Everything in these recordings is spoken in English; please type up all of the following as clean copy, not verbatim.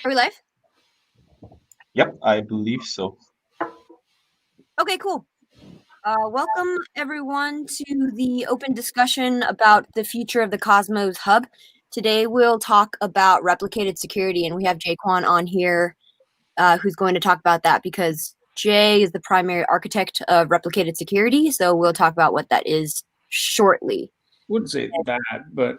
Are we live? Yep, I believe so. Okay, cool. Welcome everyone to the open discussion about the future of the Cosmos Hub. Today we'll talk about replicated security, and we have Jaquan on here who's going to talk about that because Jay is the primary architect of replicated security, so we'll talk about what that is shortly. Wouldn't say that, but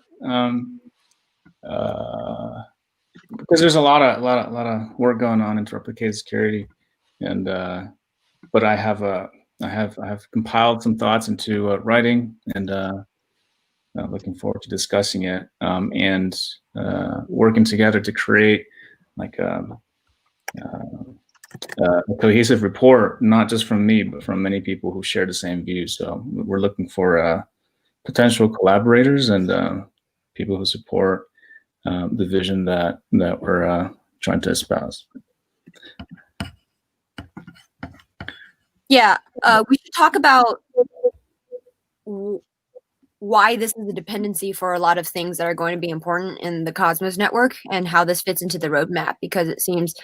because there's a lot of work going on into replicated security, and but I have compiled some thoughts into writing, and looking forward to discussing it and working together to create like a cohesive report, not just from me, but from many people who share the same views. So we're looking for potential collaborators and people who support the vision that we're trying to espouse. Yeah, we should talk about why this is a dependency for a lot of things that are going to be important in the Cosmos network and how this fits into the roadmap, because it seems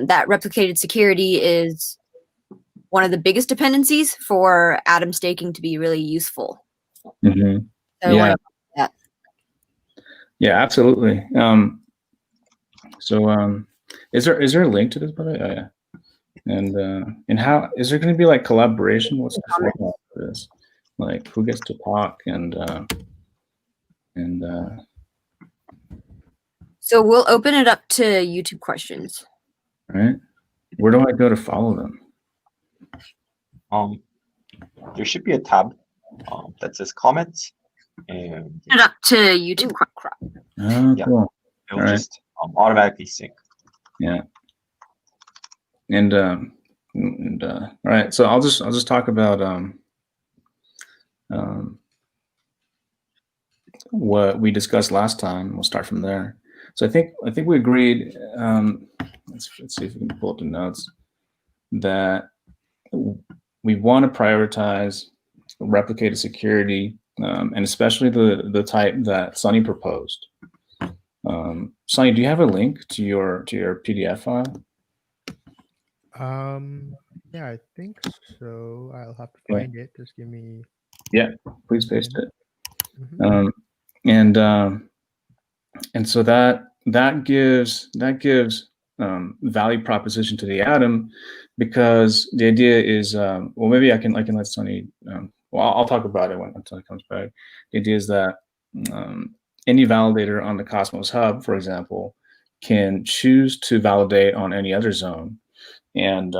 that replicated security is one of the biggest dependencies for atom staking to be really useful. Mm-hmm. So yeah, absolutely. Is there a link to this, by the way? Oh, yeah. And how is there going to be like collaboration? What's the format for this? Like, who gets to talk and so we'll open it up to YouTube questions. Right. Where do I go to follow them? There should be a tab that says comments, and It up to YouTube. Oh, yeah, cool. it'll just automatically sync. Yeah. And all right. So I'll just talk about what we discussed last time. We'll start from there. So I think we agreed. Let's see if we can pull up the notes, that we want to prioritize replicated security, and especially the type that Sunny proposed. Sunny, do you have a link to your PDF file? Yeah, I think so. I'll have to find it. Just give me. Yeah, please paste it. Mm-hmm. And so that gives value proposition to the atom, because the idea is, well, maybe I can let Sunny. Well, I'll talk about it until it comes back. The idea is that any validator on the Cosmos Hub, for example, can choose to validate on any other zone, and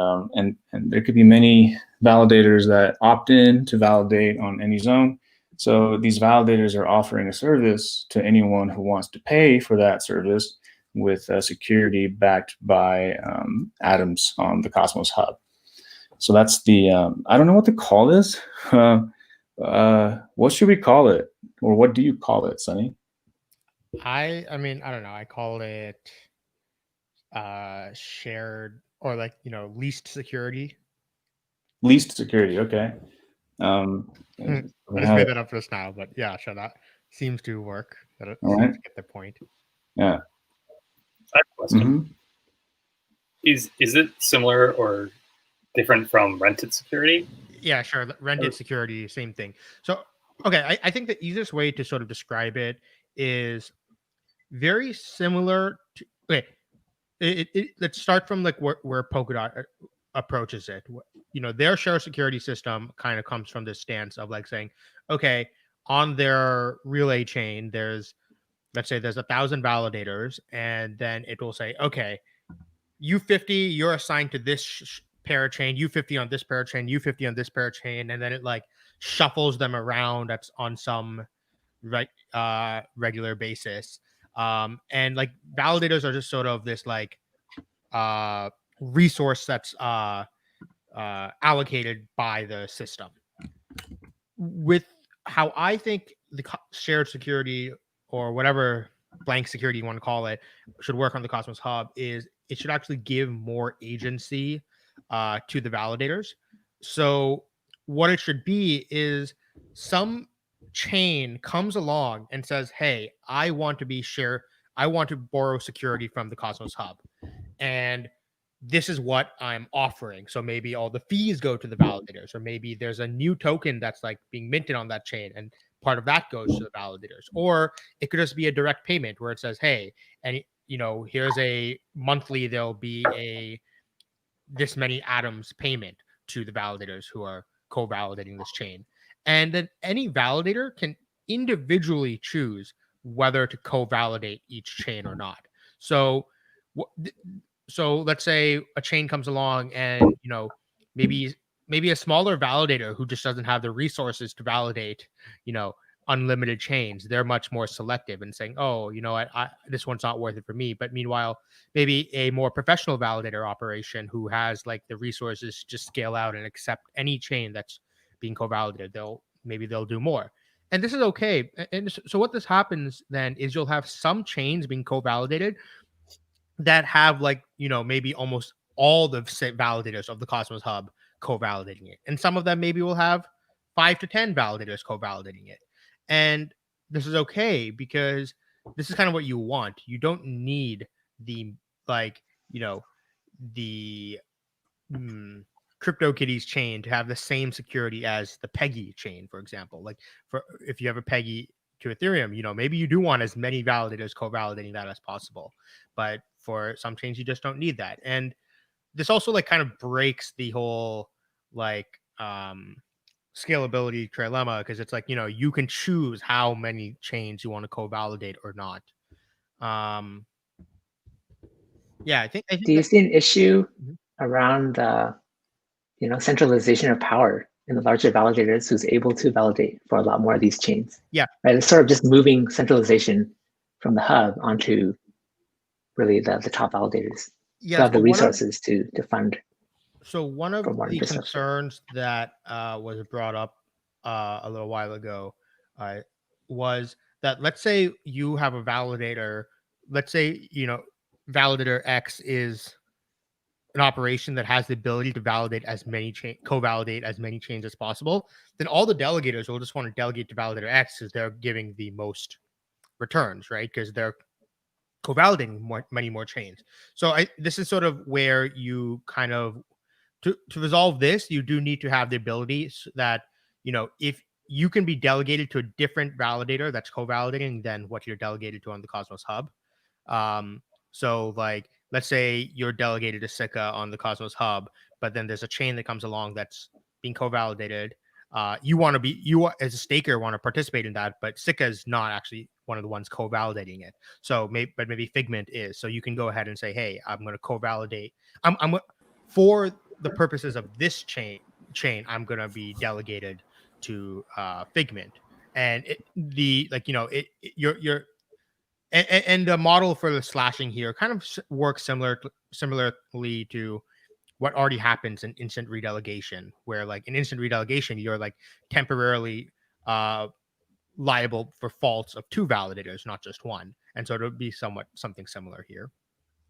there could be many validators that opt in to validate on any zone. So these validators are offering a service to anyone who wants to pay for that service with security backed by atoms on the Cosmos Hub. So that's the, I don't know what to call this. What should we call it? Or what do you call it, Sunny? I mean, I don't know. I call it shared, or like, least security. Least security, okay. I just made that up just now, but yeah, sure, that seems to work. That seems to get the point. Yeah. I have a question. Mm-hmm. Is it similar or different from rented security? Yeah, sure. Rented security, same thing. So, okay, I think the easiest way to sort of describe it is very similar to. Okay, let's start from like where Polkadot approaches it. Their shared security system kind of comes from this stance of like saying, okay, on their relay chain, let's say there's 1,000 validators, and then it will say, okay, U50, you're assigned to this parachain, U50 on this parachain, U50 on this parachain, and then it like shuffles them around on some regular basis. And like validators are just sort of this like resource that's allocated by the system. With how I think the shared security, or whatever blank security you want to call it, should work on the Cosmos Hub is it should actually give more agency to the validators. So what it should be is some chain comes along and says, hey, I want to I want to borrow security from the Cosmos Hub, and this is what I'm offering. So maybe all the fees go to the validators, or maybe there's a new token that's like being minted on that chain, and part of that goes to the validators. Or it could just be a direct payment where it says, hey, and here's a monthly, there'll be a this many atoms payment to the validators who are co-validating this chain. And then any validator can individually choose whether to co-validate each chain or not. So let's say a chain comes along and maybe a smaller validator who just doesn't have the resources to validate unlimited chains. They're much more selective and saying, oh, this one's not worth it for me. But meanwhile, maybe a more professional validator operation who has like the resources to just scale out and accept any chain that's being co-validated, they'll do more. And this is okay. And so what this happens then is you'll have some chains being co-validated that have like, maybe almost all the validators of the Cosmos Hub co-validating it. And some of them maybe will have 5 to 10 validators co-validating it. And this is okay because this is kind of what you want. You don't need the CryptoKitties chain to have the same security as the Peggy chain, for example. Like if you have a Peggy to Ethereum, maybe you do want as many validators co-validating that as possible. But for some chains, you just don't need that. And this also like kind of breaks the whole scalability trilemma, because it's like, you can choose how many chains you want to co-validate or not. I think do you see an issue around centralization of power in the larger validators who's able to validate for a lot more of these chains? Yeah. Right. It's sort of just moving centralization from the hub onto really the top validators who have the resources to fund. So one of the concerns that was brought up a little while ago was that, let's say you have a validator, let's say, validator X is an operation that has the ability to validate co-validate as many chains as possible, then all the delegators will just want to delegate to validator X because they're giving the most returns, right? Because they're co-validating many more chains. So this is sort of where you kind of, to resolve this, you do need to have the ability that, if you can be delegated to a different validator that's co-validating than what you're delegated to on the Cosmos Hub. So like, let's say you're delegated to Sika on the Cosmos Hub, but then there's a chain that comes along that's being co-validated. You as a staker want to participate in that, but Sika is not actually one of the ones co-validating it. So maybe Figment is. So you can go ahead and say, hey, I'm going to co-validate. I'm for the purposes of this chain, I'm going to be delegated to Figment. And the model for the slashing here kind of works similarly to what already happens in instant redelegation, where like in instant redelegation, you're like temporarily liable for faults of 2 validators, not just 1. And so it would be something similar here.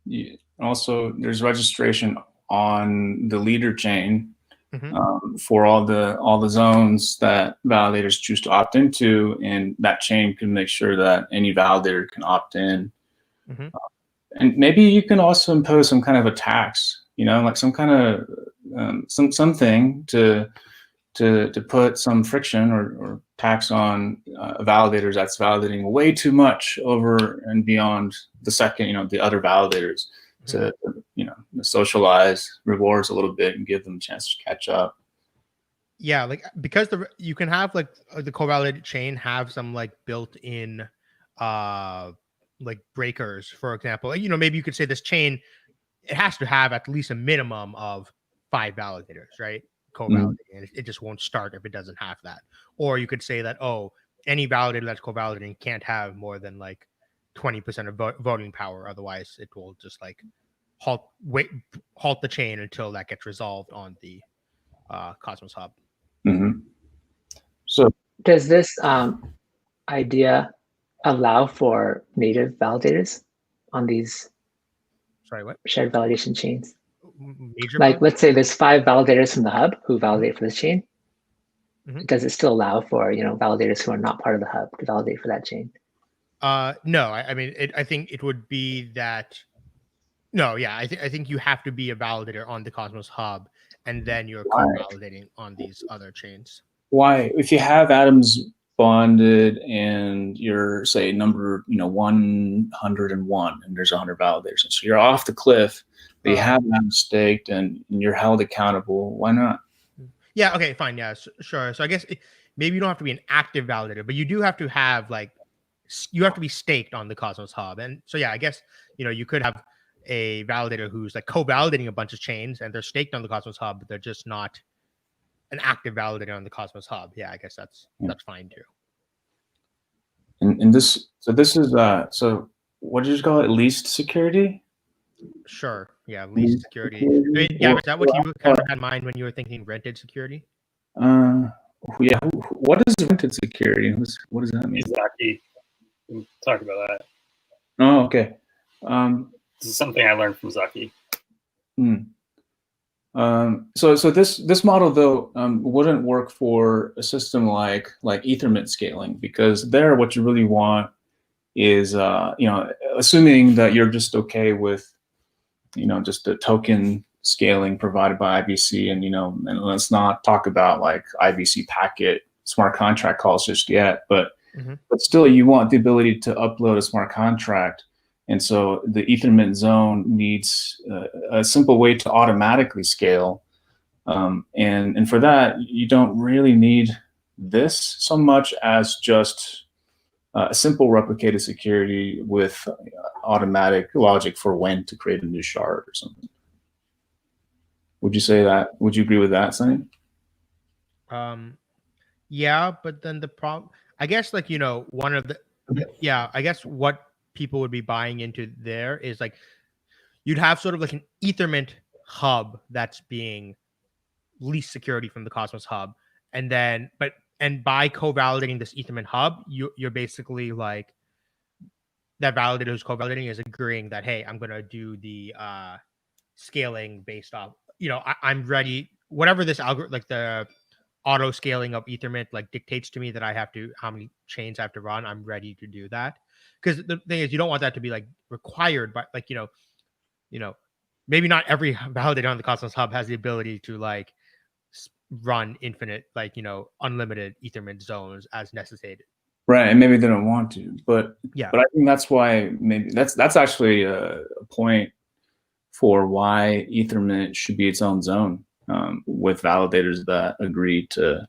Yeah. Also, there's registration on the leader chain for all the zones that validators choose to opt into, and that chain can make sure that any validator can opt in. And maybe you can also impose some kind of a tax, like some kind of something to put some friction or tax on validators that's validating way too much over and beyond the second, the other validators, to socialize rewards a little bit and give them a chance to catch up. Yeah, like because you can have like the co-validated chain have some like built-in like breakers, for example. Maybe you could say this chain, it has to have at least a minimum of 5 validators, right? Co-validating, and it just won't start if it doesn't have that. Or you could say that, any validator that's co-validating can't have more than like 20% of voting power, otherwise it will just like halt the chain until that gets resolved on the Cosmos Hub. So does this idea allow for native validators on these shared validation chains? Let's say there's 5 validators from the hub who validate for this chain. Does it still allow for validators who are not part of the hub to validate for that chain? No, I mean, I think it would be that. No, yeah, I think you have to be a validator on the Cosmos Hub, and then you're Why? co-validating on these other chains. Why, if you have atoms bonded and you're say number 101 and there's 100 validators, and so you're off the cliff, but you have them staked and you're held accountable, why not? Yeah, okay, fine, yeah, sure. So I guess maybe you don't have to be an active validator, but you do have to have you have to be staked on the Cosmos Hub. And so yeah, I guess you could have a validator who's like co-validating a bunch of chains and they're staked on the Cosmos Hub, but they're just not an active validator on the Cosmos Hub. Yeah, I guess that's fine too. And this is so what did you call it? Least security? Sure. Yeah, least security. I mean, yeah, is that what you kind of had in mind when you were thinking rented security? Yeah. What is rented security? What does that mean? Zaki. We can talk about that. Oh, okay. This is something I learned from Zaki. So this model though wouldn't work for a system like Ethermint scaling, because there what you really want is assuming that you're just okay with just a token scaling provided by IBC, and let's not talk about like IBC packet smart contract calls just yet, but still you want the ability to upload a smart contract. And so the Ethermint zone needs a simple way to automatically scale. And for that, you don't really need this so much as just a simple replicated security with automatic logic for when to create a new shard or something. Would you say that? Would you agree with that, Sunny? Yeah, but then the problem, I guess, one of the, I guess what people would be buying into there is like you'd have sort of like an Ethermint hub that's being least security from the Cosmos Hub, and then by co-validating this Ethermint hub, you're basically like that validator who's co-validating is agreeing that, hey, I'm gonna do the scaling based off I'm ready, whatever this algorithm, like the auto scaling of Ethermint like dictates to me that I have to, how many chains I have to run, I'm ready to do that. Because the thing is, you don't want that to be like required by maybe not every validator on the Cosmos Hub has the ability to like run infinite, unlimited Ethermint zones as necessitated. Right, and maybe they don't want to, but yeah. But I think that's why maybe that's actually a point for why Ethermint should be its own zone with validators that agree to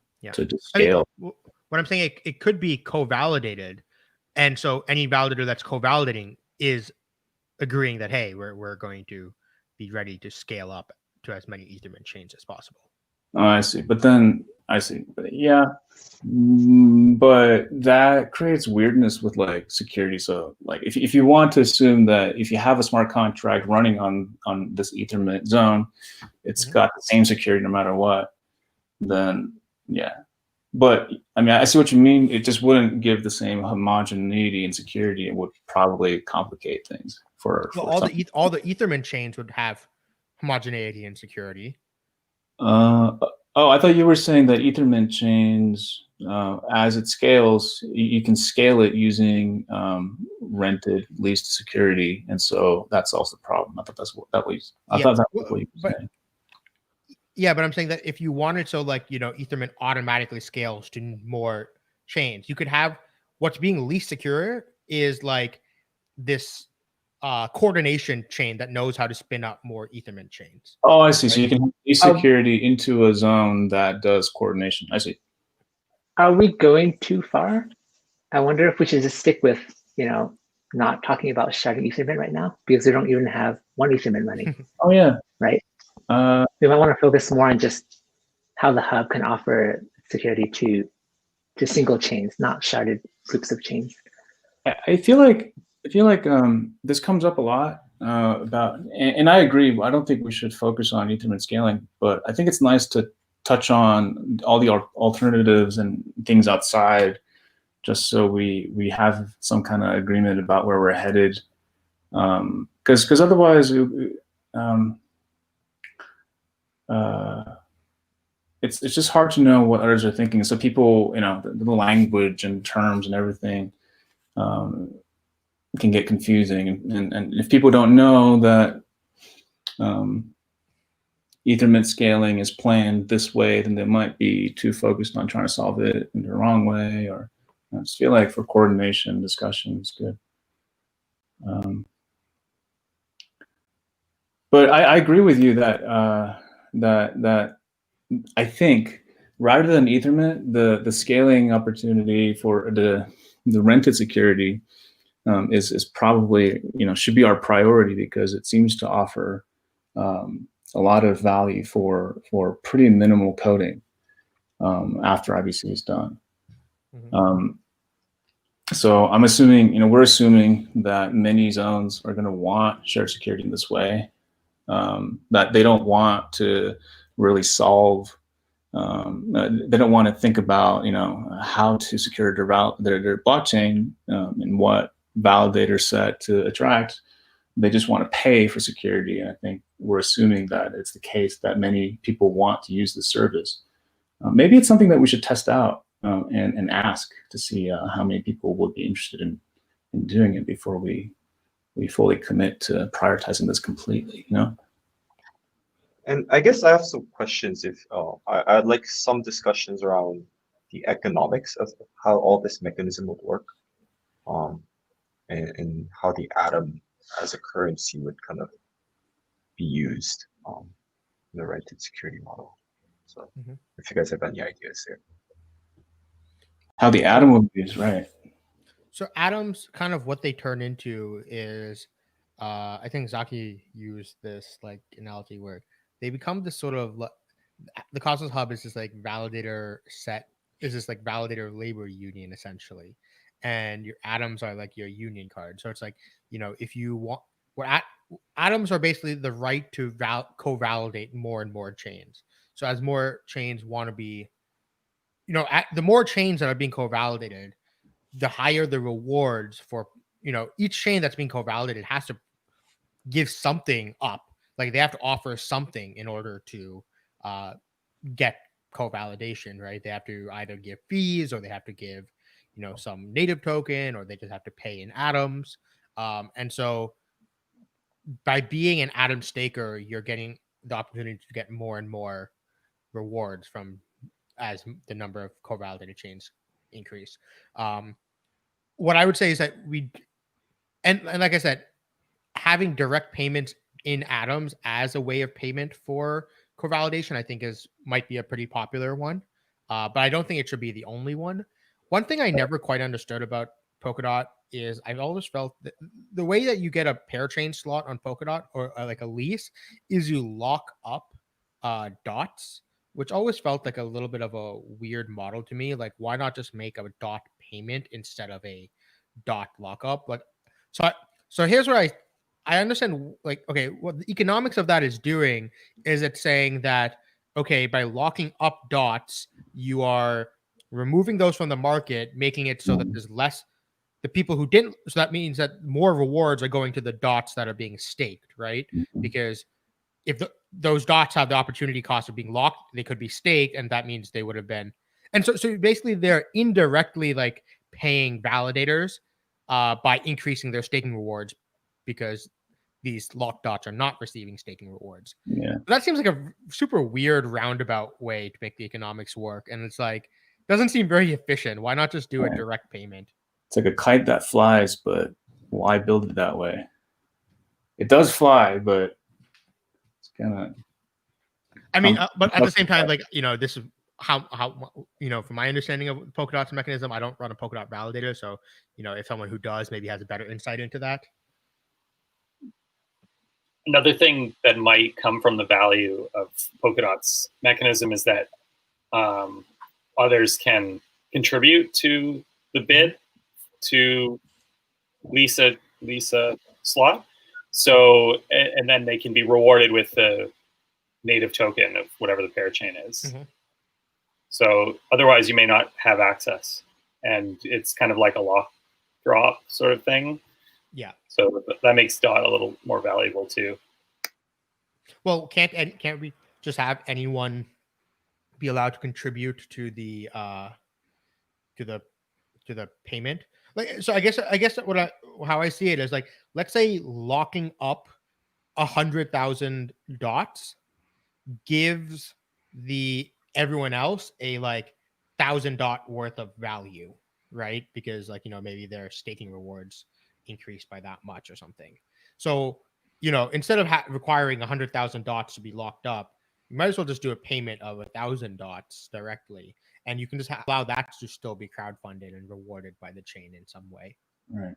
scale. I mean, what I'm saying, it could be co-validated. And so any validator that's co-validating is agreeing that, hey, we're going to be ready to scale up to as many Ethermint chains as possible. Oh, I see. But yeah, but that creates weirdness with like security. So like if you want to assume that if you have a smart contract running on this Ethermint zone, it's got the same security no matter what, then yeah. But I mean, I see what you mean. It just wouldn't give the same homogeneity and security. It would probably complicate things for all the Ethermint chains would have homogeneity and security. Oh, I thought you were saying that Ethermint chains, as it scales, you can scale it using rented least security, and so that solves the problem. I thought that's what what you were saying. Yeah, but I'm saying that if you wanted Ethermint automatically scales to more chains, you could have what's being least secure is like this coordination chain that knows how to spin up more Ethermint chains. Oh, I see. Right? So you can have least security into a zone that does coordination. I see. Are we going too far? I wonder if we should just stick with, not talking about sharding Ethermint right now, because we don't even have one Ethermint running. Oh, yeah. Right? We might want to focus more on just how the hub can offer security to single chains, not sharded groups of chains. I feel like this comes up a lot about, and I agree. I don't think we should focus on Ethermint scaling, but I think it's nice to touch on all the alternatives and things outside, just so we have some kind of agreement about where we're headed. Because otherwise, it's just hard to know what others are thinking. So people, the language and terms and everything, can get confusing. And if people don't know that Ethermint scaling is planned this way, then they might be too focused on trying to solve it in the wrong way. Or I just feel like for coordination, discussion is good. But I agree with you that that I think rather than Ethermint, the scaling opportunity for the rented security is probably, should be our priority, because it seems to offer a lot of value for pretty minimal coding after IBC is done. Mm-hmm. So I'm assuming, we're assuming that many zones are going to want shared security in this way, that they don't want to really solve. They don't want to think about, how to secure their blockchain and what validator set to attract. They just want to pay for security. And I think we're assuming that it's the case that many people want to use the service. Maybe it's something that we should test out and ask to see how many people would be interested in doing it before we fully commit to prioritizing this completely, And I guess I have some questions. If I'd like some discussions around the economics of how all this mechanism would work, and how the atom as a currency would kind of be used in the rented security model. So if you guys have any ideas there. How the atom would be used, right? So atoms, kind of what they turn into is, I think Zaki used this like analogy where they become this sort of, the Cosmos Hub is this like validator set, is this like validator labor union essentially, and your atoms are like your union card. So it's like, if you want, atoms are basically the right to co-validate more and more chains. So as more chains want to be, the more chains that are being co-validated, the higher the rewards for, each chain that's being co-validated has to give something up. Like they have to offer something in order to get co-validation, right? They have to either give fees, or they have to give, some native token, or they just have to pay in atoms. And so by being an atom staker, you're getting the opportunity to get more and more rewards from as the number of co-validated chains increase. What I would say is that and like I said, having direct payments in atoms as a way of payment for co-validation, I think might be a pretty popular one. But I don't think it should be the only one. One thing I never quite understood about Polkadot is I've always felt that the way that you get a parachain slot on Polkadot, or like a lease, is you lock up dots, which always felt like a little bit of a weird model to me. Like, why not just make a dot payment instead of a dot lockup? Like, so here's where I understand, like, okay, what the economics of that is doing is it's saying that, okay, by locking up dots, you are removing those from the market, making it so that there's less, the people who didn't, so that means that more rewards are going to the dots that are being staked, right? Because if those dots have the opportunity cost of being locked, they could be staked, and that means they would have been. And so basically they're indirectly like paying validators by increasing their staking rewards, because these locked dots are not receiving staking rewards. Yeah. But that seems like a super weird roundabout way to make the economics work. And it's like, doesn't seem very efficient. Why not just do a direct payment? It's like a kite that flies, but why build it that way? It does fly, but it's kind of. I mean, but at the same time, like, this is how from my understanding of Polkadot's mechanism, I don't run a Polkadot validator. So, if someone who does maybe has a better insight into that. Another thing that might come from the value of Polkadot's mechanism is that others can contribute to the bid to lease a slot. So, and then they can be rewarded with the native token of whatever the parachain is. Mm-hmm. So otherwise you may not have access, and it's kind of like a lock drop sort of thing. Yeah. So that makes DOT a little more valuable too. Well, can't we just have anyone be allowed to contribute to the payment? like, so I guess how I see it is like, let's say locking up 100,000 dots gives everyone else a like 1,000 dot worth of value, right? Because like, maybe their staking rewards increased by that much or something. So, instead of requiring 100,000 dots to be locked up, you might as well just do a payment of 1,000 dots directly, and you can just allow that to still be crowdfunded and rewarded by the chain in some way. Right.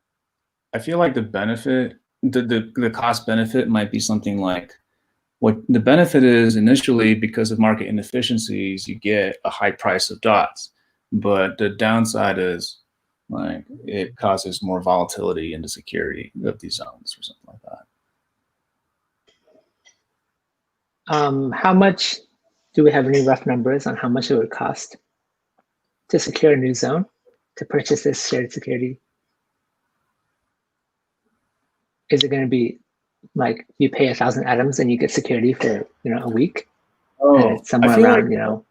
I feel like the benefit, the cost benefit might be something like, what the benefit is initially, because of market inefficiencies, you get a high price of dots, but the downside is like it causes more volatility in the security of these zones or something like that. How much, do we have any rough numbers on how much it would cost to secure a new zone, to purchase this shared security? Is it going to be like you pay 1,000 atoms and you get security for a week? And it's somewhere around like,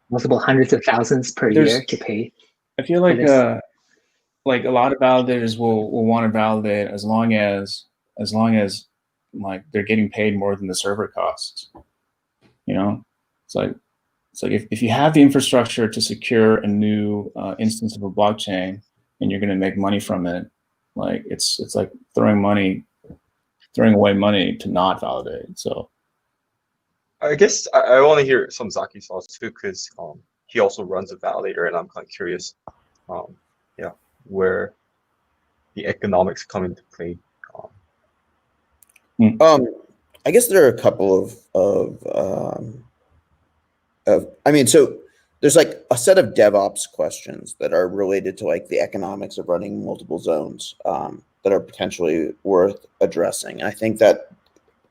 multiple hundreds of thousands per year to pay. I feel like a lot of validators will want to validate as long as like they're getting paid more than the server costs. It's like if you have the infrastructure to secure a new instance of a blockchain and you're going to make money from it, like it's like throwing away money to not validate. So I guess I want to hear some Zaki's thoughts too, because he also runs a validator, and I'm kind of curious, where the economics come into play. I guess there are a couple so there's like a set of DevOps questions that are related to like the economics of running multiple zones that are potentially worth addressing. And I think that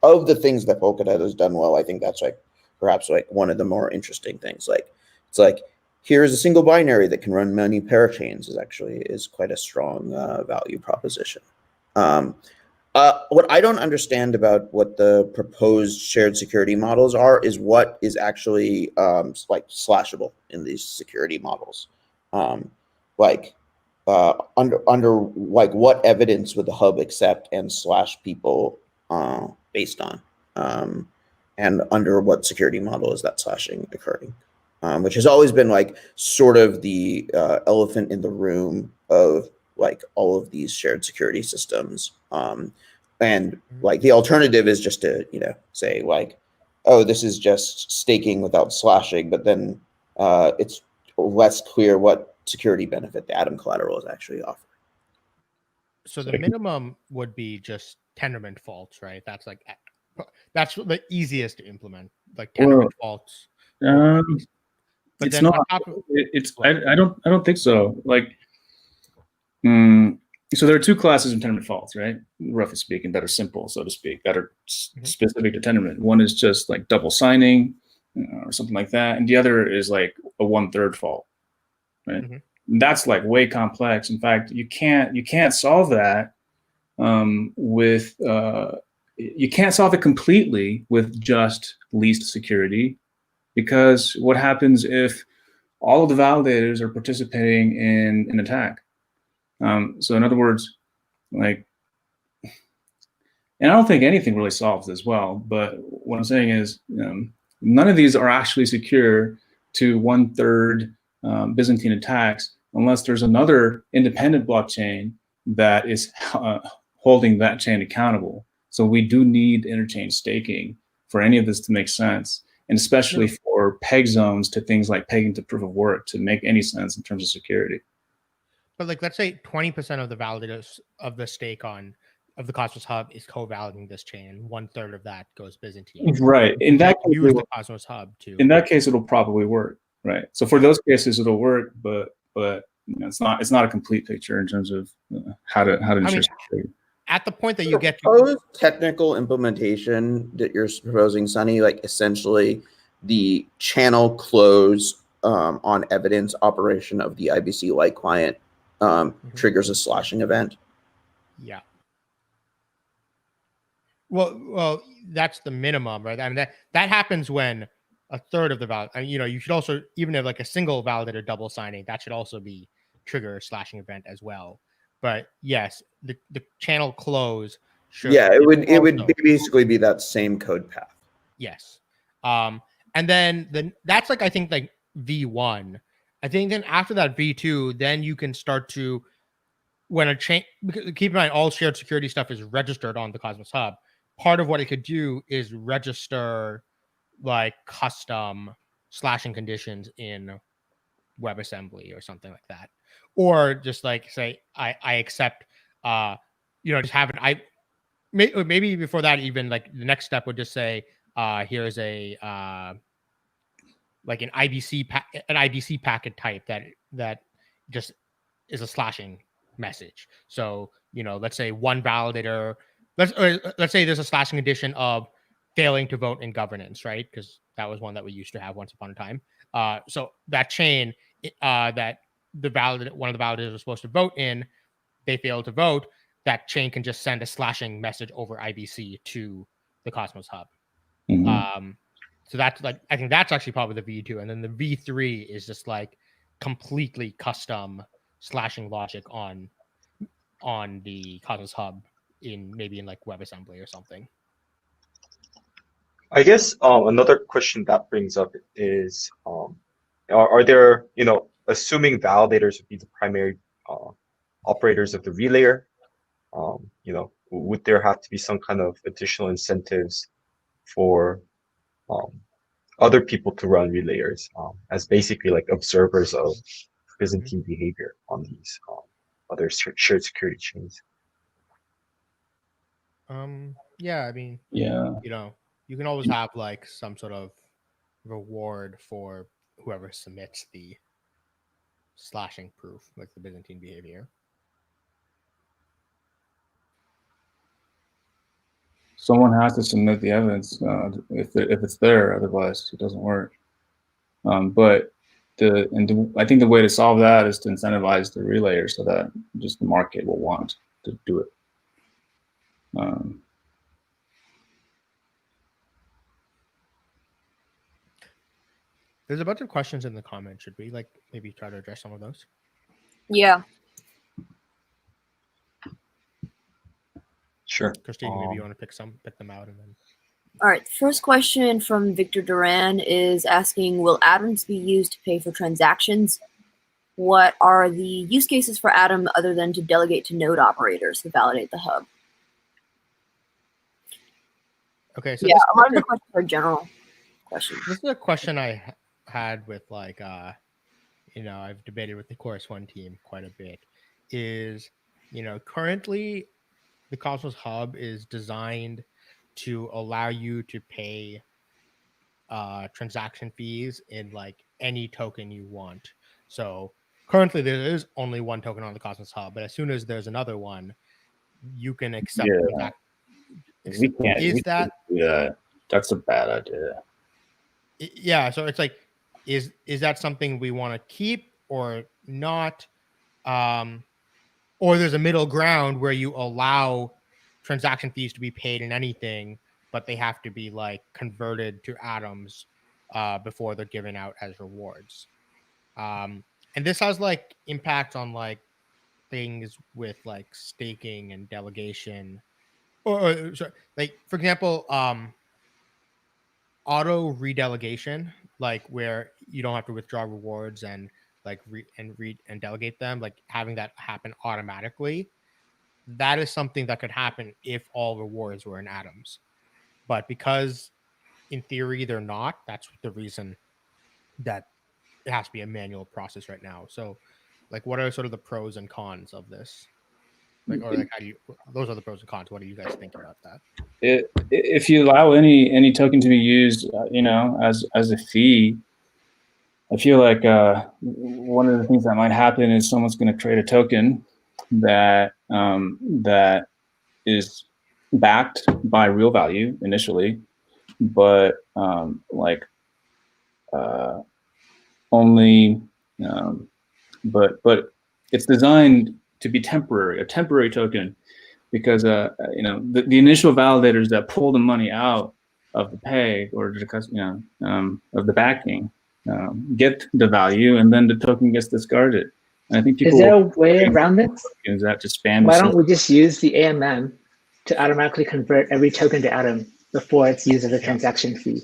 of the things that Polkadot has done well, I think that's like perhaps like one of the more interesting things. Like it's like, here's a single binary that can run many parachains is quite a strong value proposition. What I don't understand about what the proposed shared security models are is what is actually like slashable in these security models. Under like what evidence would the hub accept and slash people based on, and under what security model is that slashing occurring? Which has always been like sort of the elephant in the room of like all of these shared security systems. And like the alternative is just to, say like, oh, this is just staking without slashing, but then it's less clear what security benefit the Atom collateral is actually offering. So the minimum would be just Tendermint faults, right? That's the easiest to implement, like Tendermint faults. But it's then not. I don't think so. Like, so there are two classes of Tendermint faults, right? Roughly speaking, that are simple, so to speak, that are specific to Tendermint. One is just like double signing or something like that, and the other is like a 1/3 fault, right? That's like way complex. In fact, you can't solve that you can't solve it completely with just least security, because what happens if all of the validators are participating in an attack? So in other words, like, and I don't think anything really solves this well, but what I'm saying is none of these are actually secure to 1/3 Byzantine attacks unless there's another independent blockchain that is holding that chain accountable. So we do need interchain staking for any of this to make sense, and especially for peg zones to things like pegging to proof of work to make any sense in terms of security. But like, let's say 20% of the validators of the stake of the Cosmos Hub is co-validating this chain, and 1/3 of that goes Byzantine. Right. In that case, use the Cosmos Hub too. In that case, it'll probably work. Right. So for those cases, it'll work, but it's not a complete picture in terms of how to ensure security. At the point that you get to technical implementation that you're proposing, Sunny, like essentially the channel close on evidence operation of the IBC Lite client triggers a slashing event. Yeah. Well, that's the minimum, right? I mean, that happens when 1/3 of the valid. You should also, even if like a single validator double signing, that should also be trigger a slashing event as well. But yes, the channel close should. Yeah, it would basically be that same code path. Yes. And then that's like, I think like V1. I think then after that V2, then you can start to, when a chain, keep in mind all shared security stuff is registered on the Cosmos Hub. Part of what it could do is register like custom slashing conditions in WebAssembly or something like that. Or just like say, I accept, just have it. Maybe before that, even like the next step would just say, here's a like an IBC packet type that just is a slashing message. So let's say one validator. Let's say there's a slashing condition of failing to vote in governance, right? Because that was one that we used to have once upon a time. So that chain that one of the validators was supposed to vote in, they failed to vote. That chain can just send a slashing message over IBC to the Cosmos Hub. Mm-hmm. So that's like, I think that's actually probably the V2. And then the V3 is just like completely custom slashing logic on the Cosmos Hub maybe in like WebAssembly or something. I guess another question that brings up is, are there, assuming validators would be the primary operators of the relayer, would there have to be some kind of additional incentives for other people to run relayers as basically like observers of Byzantine behavior on these other shared security chains? Yeah, I mean, yeah, you can always have like some sort of reward for whoever submits the slashing proof, like the Byzantine behavior. someone has to submit the evidence if it's there, otherwise it doesn't work. But I think the way to solve that is to incentivize the relayer so that just the market will want to do it. There's a bunch of questions in the comments. Should we like maybe try to address some of those? Yeah. Sure. Christine, maybe you want to pick them out and then. All right. First question from Victor Duran is asking, will atoms be used to pay for transactions? What are the use cases for Atom other than to delegate to node operators to validate the hub? Okay. So yeah, a lot of the questions are general questions. This is a question I had with like, I've debated with the Chorus One team quite a bit. Is, currently the Cosmos Hub is designed to allow you to pay transaction fees in like any token you want. So currently there is only one token on the Cosmos Hub, but as soon as there's another one, you can accept. Yeah. We can't. Is that? Yeah, that's a bad idea. Yeah. So it's like, is that something we want to keep or not? Or there's a middle ground where you allow transaction fees to be paid in anything, but they have to be like converted to atoms before they're given out as rewards. And this has like impact on like things with like staking and delegation, or sorry, like for example, auto redelegation, like where you don't have to withdraw rewards and like read and delegate them, like having that happen automatically. That is something that could happen if all rewards were in atoms. But because in theory they're not, that's the reason that it has to be a manual process right now. So like what are sort of the pros and cons of this? Like, or like those are the pros and cons. What do you guys think about that? If you allow any token to be used, as a fee, I feel like one of the things that might happen is someone's going to create a token that is backed by real value initially, but but it's designed to be a temporary token, because the initial validators that pull the money out of the peg or of the backing get the value, and then the token gets discarded. And I think people Is there a way around this? use that to spam. Why don't we just use the AMM to automatically convert every token to Atom before it's used as a transaction fee?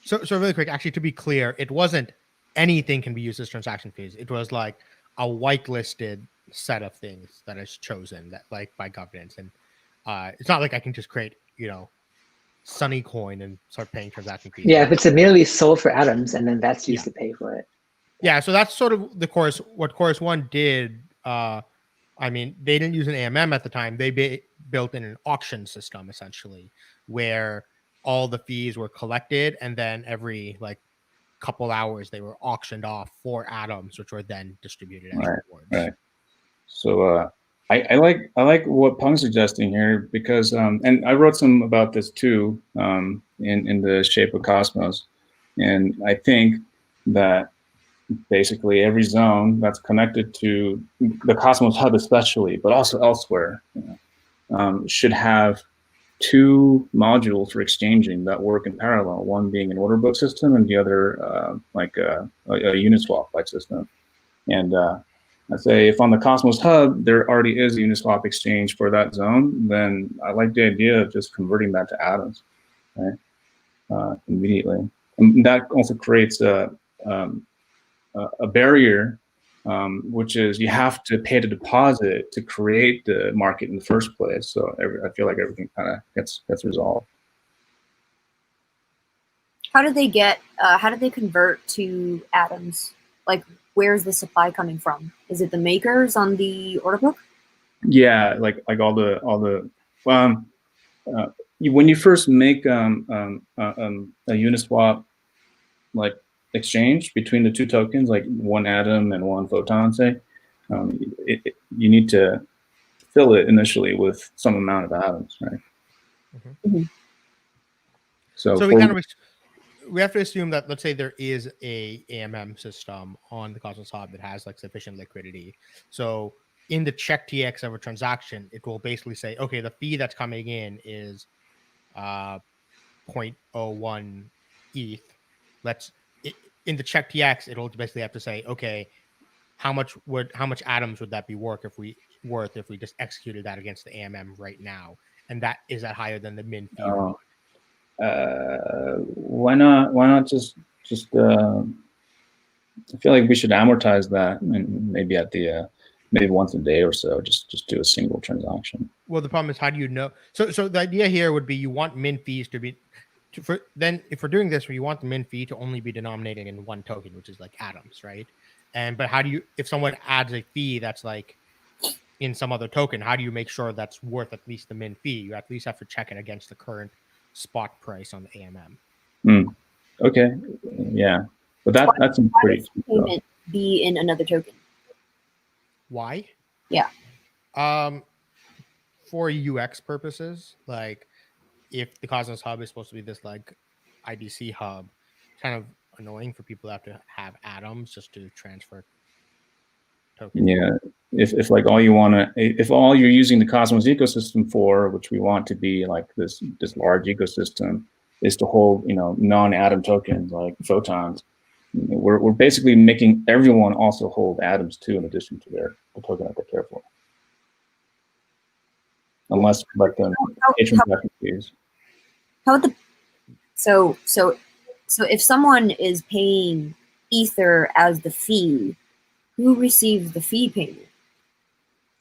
So really quick, actually, to be clear, it wasn't anything can be used as transaction fees. It was like a whitelisted set of things that is chosen that like by governance, and it's not like I can just create Sunny Coin and start paying transaction fees. Yeah, if it's immediately sold for atoms and then that's used to pay for it. Yeah, so that's sort of what Chorus One did. I mean, they didn't use an AMM at the time. They built in an auction system essentially, where all the fees were collected, and then every like couple hours they were auctioned off for atoms, which were then distributed as rewards. Right. So I like what Peng's suggesting here because and I wrote some about this too in the Shape of Cosmos, and I think that basically every zone that's connected to the Cosmos Hub especially, but also elsewhere, should have two modules for exchanging that work in parallel, one being an order book system and the other like a Uniswap like system. And I say if on the Cosmos Hub there already is a Uniswap exchange for that zone, then I like the idea of just converting that to atoms, right? Immediately. And that also creates a barrier, which is you have to pay the deposit to create the market in the first place. So I feel like everything kind of gets resolved. How do they convert to atoms? Like, where's the supply coming from? Is it the makers on the order book? Yeah, like all the when you first make a Uniswap like exchange between the two tokens, like one atom and one photon, say, you need to fill it initially with some amount of atoms, right? Mm-hmm. So we have to assume that, let's say there is a AMM system on the Cosmos Hub that has like sufficient liquidity. So in the check TX of a transaction, it will basically say, okay, the fee that's coming in is 0.01 ETH. In the check TX, it'll basically have to say, okay, how much atoms would that be worth if we just executed that against the AMM right now? And that is that higher than the min fee? Why not just I feel like we should amortize that, and maybe at the maybe once a day or so, just do a single transaction. Well, the problem is, how do you know? So the idea here would be you want min fees to be then if we're doing this, where you want the min fee to only be denominated in one token, which is like atoms, right? But how do you, if someone adds a fee that's like in some other token, how do you make sure that's worth at least the min fee? You at least have to check it against the current spot price on the AMM. Okay, yeah, but that's pretty. Payment be in another token? Why? Yeah. For UX purposes, like if the Cosmos Hub is supposed to be this like IBC hub, kind of annoying for people to have to have atoms just to transfer tokens. Yeah, if like all you're using the Cosmos ecosystem for, which we want to be like this large ecosystem, is to hold non-atom tokens like photons. We're basically making everyone also hold atoms too, in addition to the token that they care for. Unless like the transaction fees. How would so if someone is paying Ether as the fee, who receives the fee payment?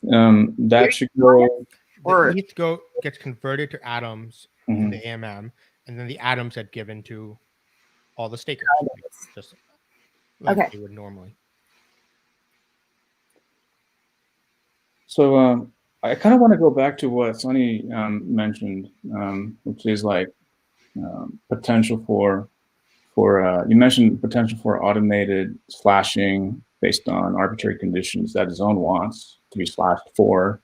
That should go. The ETH gets converted to atoms in the AMM, and then the atoms get given to all the stakers, just like they would normally. So I kind of want to go back to what Sunny mentioned, which is like potential for you mentioned potential for automated slashing based on arbitrary conditions that zone wants to be slashed for,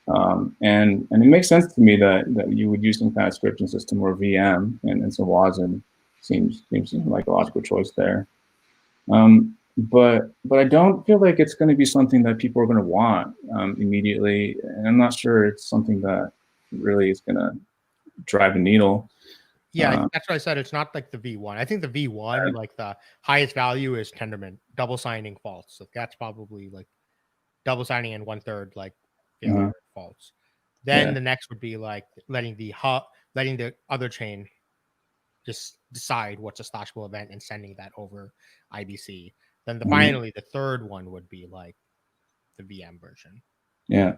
and it makes sense to me that you would use some kind of scripting system or VM, and so Wasm seems like a logical choice there. But I don't feel like it's going to be something that people are going to want immediately, and I'm not sure it's something that really is going to drive the needle. Yeah, that's what I said. It's not like the V1. I think the V1, like the highest value is Tendermint, double signing false. So that's probably like double signing and 1/3 like failure faults. Then the next would be like letting the other chain just decide what's a slashable event and sending that over IBC. Then finally the third one would be like the VM version. Yeah,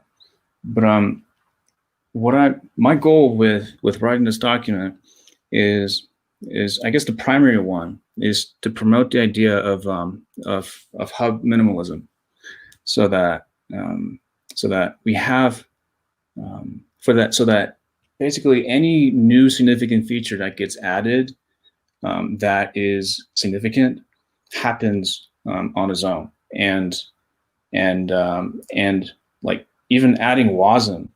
but my goal with writing this document is I guess the primary one is to promote the idea of hub minimalism, so that we have so that basically any new significant feature that gets added that is significant happens on a zone, and like even adding WASM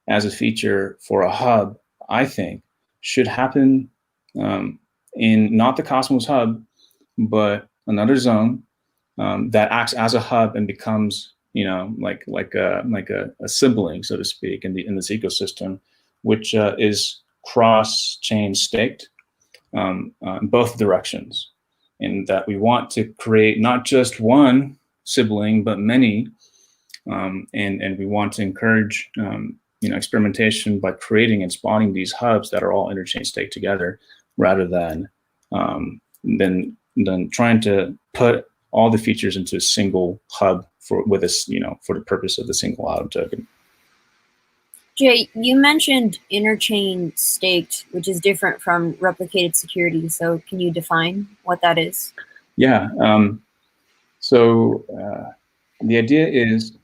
as a feature for a hub, I think should happen in not the Cosmos hub, but another zone that acts as a hub and becomes, like a sibling, so to speak, in this ecosystem, which is cross-chain staked in both directions. In that we want to create not just one sibling, but many, and we want to encourage experimentation by creating and spawning these hubs that are all interchain staked together, rather than trying to put all the features into a single hub for the purpose of the single atom token. Jay, you mentioned interchain staked, which is different from replicated security. So can you define what that is? Yeah. So the idea is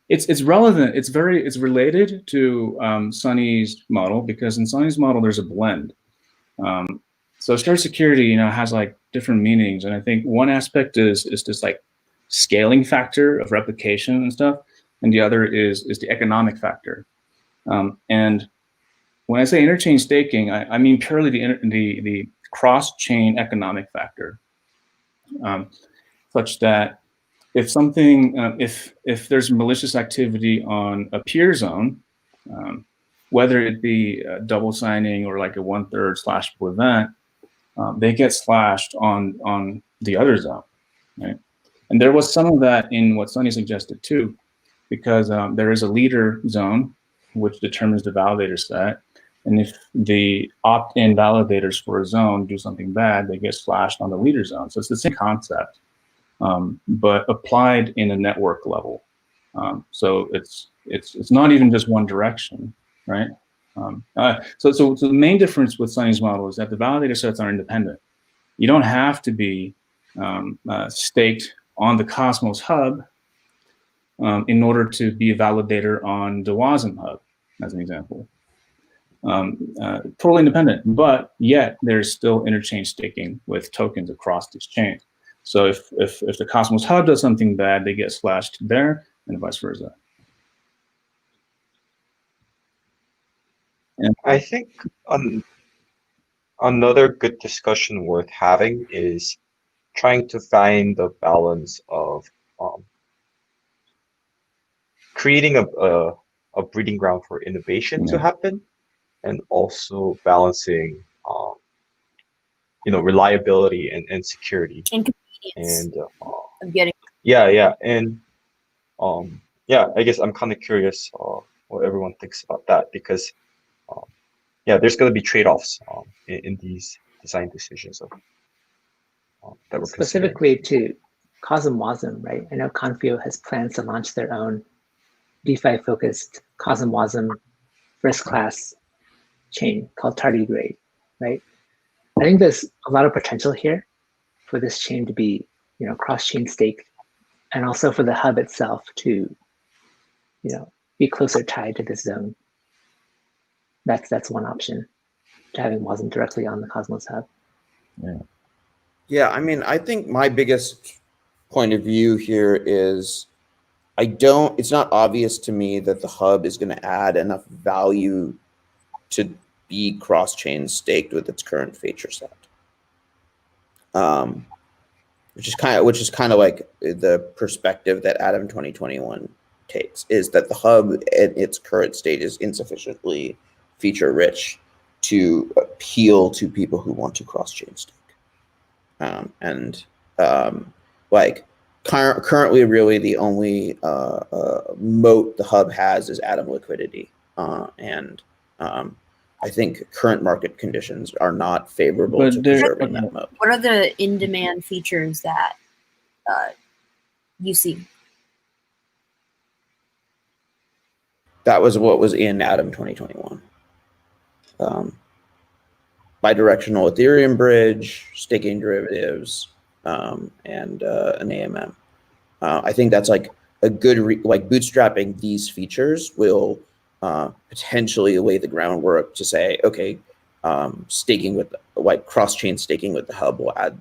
it's relevant. It's related to Sunny's model, because in Sunny's model there's a blend. So shared security, has like different meanings, and I think one aspect is this like scaling factor of replication and stuff, and the other is the economic factor. And when I say interchain staking, I mean purely the cross-chain economic factor, such that if something, if there's malicious activity on a peer zone, whether it be double signing or like a 1/3 slashable event, they get slashed on the other zone, right? And there was some of that in what Sunny suggested too, because there is a leader zone which determines the validator set, and if the opt-in validators for a zone do something bad, they get slashed on the leader zone. So it's the same concept, but applied in a network level. So it's not even just one direction, right? So the main difference with Sunny's model is that the validator sets are independent. You don't have to be staked on the Cosmos hub in order to be a validator on the WASM hub, as an example. Totally independent, but yet there's still interchain staking with tokens across this chain. So if the Cosmos hub does something bad, they get slashed there, and vice versa. And I think another good discussion worth having is trying to find the balance of creating a breeding ground for innovation to happen, and also balancing reliability and security And convenience of getting. I guess I'm kind of curious what everyone thinks about that, because there's going to be trade-offs in these design decisions that we're specifically to Cosm WASM, right? I know Confio has plans to launch their own DeFi-focused Cosm WASM first-class chain called Tardigrade, right? I think there's a lot of potential here for this chain to be, cross-chain staked, and also for the hub itself to, be closer tied to this zone. That's one option, to having WASM directly on the Cosmos hub. Yeah, I mean, I think my biggest point of view here is it's not obvious to me that the hub is going to add enough value to be cross-chain staked with its current feature set. Which is kind of like the perspective that Atom 2021 takes, is that the hub at its current state is insufficiently feature rich to appeal to people who want to cross-chain stake. currently, really the only moat the hub has is Atom liquidity, and I think current market conditions are not favorable to preserving that moat. What are the in-demand features that you see? That was what was in Atom 2021. Bidirectional Ethereum bridge, staking derivatives, and an AMM. I think that's like a good, like bootstrapping these features will potentially lay the groundwork to say, okay, staking with like cross-chain staking with the hub will add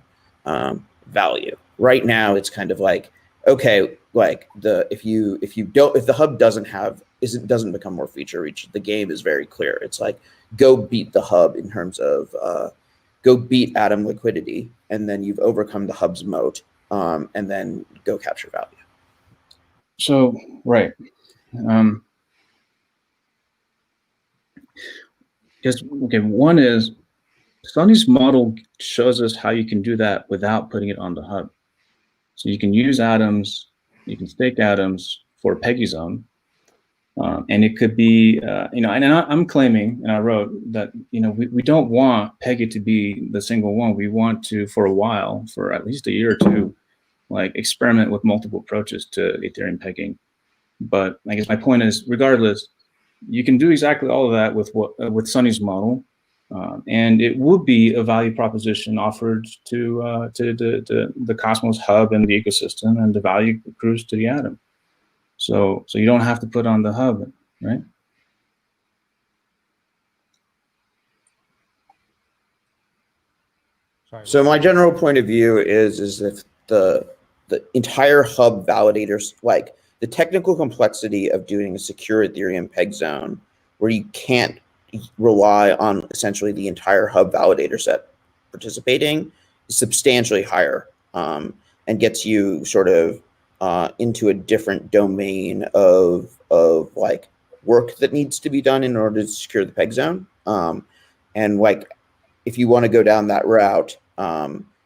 value. Right now, it's kind of like, okay, like if the hub doesn't become more feature rich, the game is very clear. It's like, go beat the hub in terms of go beat Atom liquidity, and then you've overcome the hub's moat, and then go capture value. So, right. Just, okay, one is Sunny's model shows us how you can do that without putting it on the hub. So you can use atoms, you can stake atoms for Peggy Zone. And it could be, and I'm claiming, and I wrote that, we don't want Peggy to be the single one. We want to, for a while, for at least a year or two, like experiment with multiple approaches to Ethereum pegging. But I guess my point is, regardless, you can do exactly all of that with Sunny's model, and it would be a value proposition offered to the Cosmos hub and the ecosystem, and the value accrues to the Atom. So you don't have to put on the hub, right? Sorry. So my general point of view is if the entire hub validators, like the technical complexity of doing a secure Ethereum peg zone, where you can't rely on essentially the entire hub validator set participating, is substantially higher, and gets you sort of into a different domain of like work that needs to be done in order to secure the peg zone. And like, if you want to go down that route,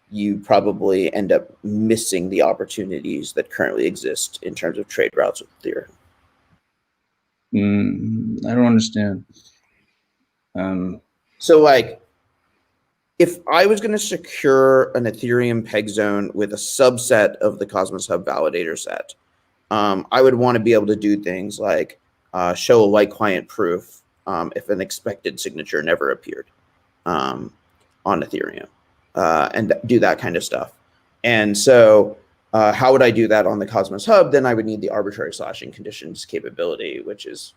you probably end up missing the opportunities that currently exist in terms of trade routes with Ethereum. I don't understand. So like, if I was going to secure an Ethereum peg zone with a subset of the Cosmos Hub validator set, I would want to be able to do things like show a light client proof if an expected signature never appeared on Ethereum, and do that kind of stuff. And so how would I do that on the Cosmos Hub? Then I would need the arbitrary slashing conditions capability, which is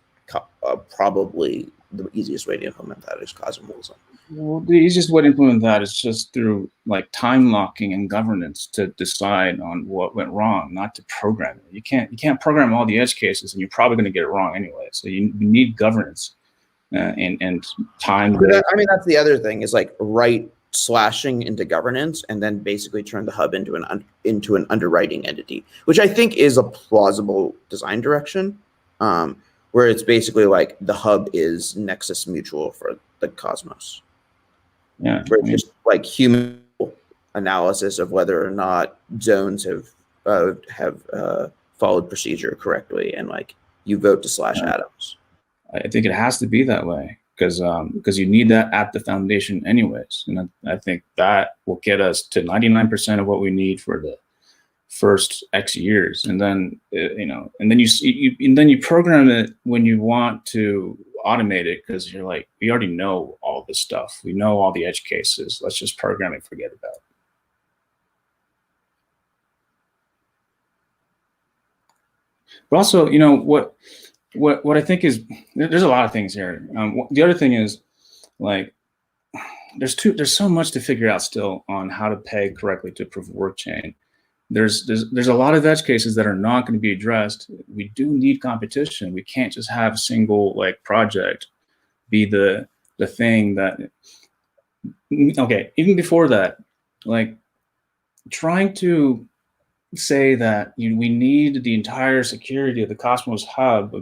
probably the easiest way to implement that is Cosmos. Well, the easiest way to implement that is just through like time locking and governance to decide on what went wrong, not to program it. You can't program all the edge cases, and you're probably going to get it wrong anyway. So you need governance and time. I mean, that's the other thing is like write slashing into governance and then basically turn the hub into an underwriting entity, which I think is a plausible design direction, where it's basically like the hub is Nexus Mutual for the Cosmos. Yeah, where it's just like human analysis of whether or not zones have followed procedure correctly, and like you vote to slash atoms. I think it has to be that way because you need that at the foundation anyways, and I think that will get us to 99% of what we need for the first X years, and then and then you program it when you want to automate it, because you're like, we already know all this stuff, we know all the edge cases, let's just program it, forget about it. But also, what I think is, there's a lot of things here. The other thing is, like, there's so much to figure out still on how to peg correctly to proof of work chain. There's a lot of edge cases that are not going to be addressed. We do need competition. We can't just have a single like project be the thing that. Okay, even before that, like trying to say that we need the entire security of the Cosmos Hub,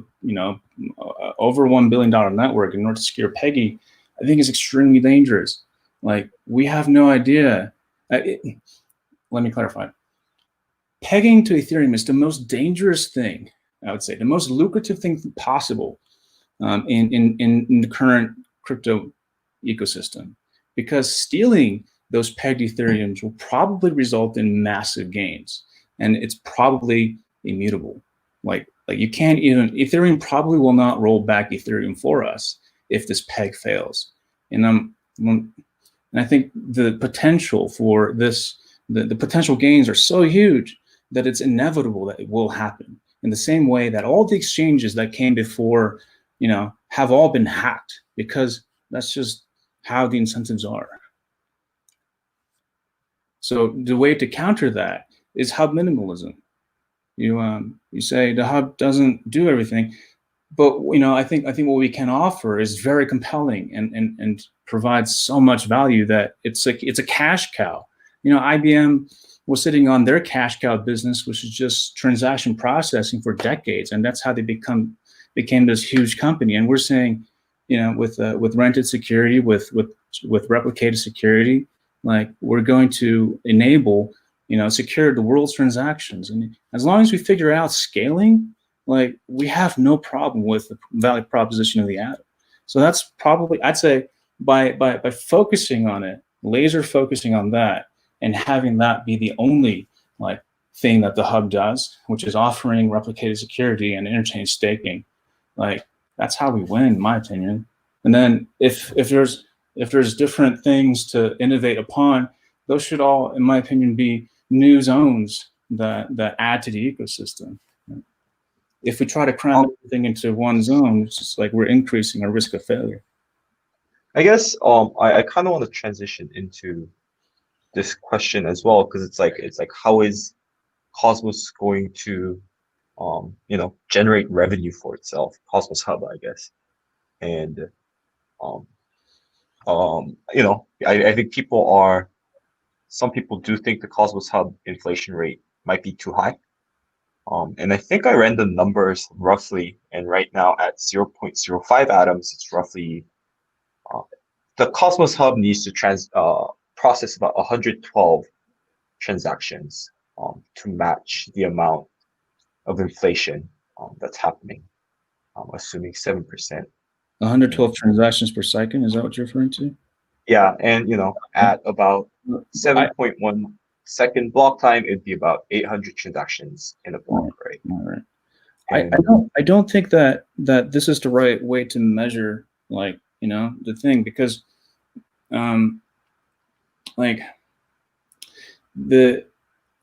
over $1 billion network in order to secure Peggy, I think is extremely dangerous. Like, we have no idea. Let me clarify. pegging to Ethereum is the most dangerous thing, I would say, the most lucrative thing possible in the current crypto ecosystem, because stealing those pegged Ethereums will probably result in massive gains, and it's probably immutable. Like you can't even, Ethereum probably will not roll back Ethereum for us if this peg fails. And I think the potential for this, the potential gains are so huge that it's inevitable that it will happen. In the same way that all the exchanges that came before, have all been hacked, because that's just how the incentives are. So the way to counter that is hub minimalism. You say the hub doesn't do everything, but I think what we can offer is very compelling and provides so much value that it's a cash cow. IBM was sitting on their cash cow business, which is just transaction processing for decades, and that's how they became this huge company. And we're saying, with rented security, with replicated security, like we're going to enable, secure the world's transactions. And as long as we figure out scaling, like we have no problem with the value proposition of the atom. So that's probably, I'd say, by focusing on it, laser focusing on that, and having that be the only thing that the hub does, which is offering replicated security and interchain staking, that's how we win, in my opinion. And then if there's different things to innovate upon, those should all, in my opinion, be new zones that add to the ecosystem. If we try to cram everything into one zone, it's just like we're increasing our risk of failure. I guess I kind of want to transition into this question as well, because it's like how is Cosmos going to generate revenue for itself, Cosmos Hub, I guess. And I think some people do think the Cosmos Hub inflation rate might be too high. And I think I ran the numbers roughly, and right now at 0.05 atoms, it's roughly, the Cosmos Hub needs to process about 112 transactions to match the amount of inflation that's happening, assuming 7%. 112 transactions per second, is that what you're referring to? Yeah, and at about 7.1 second block time, it'd be about 800 transactions in a block, right? All right. I don't think that this is the right way to measure the thing, because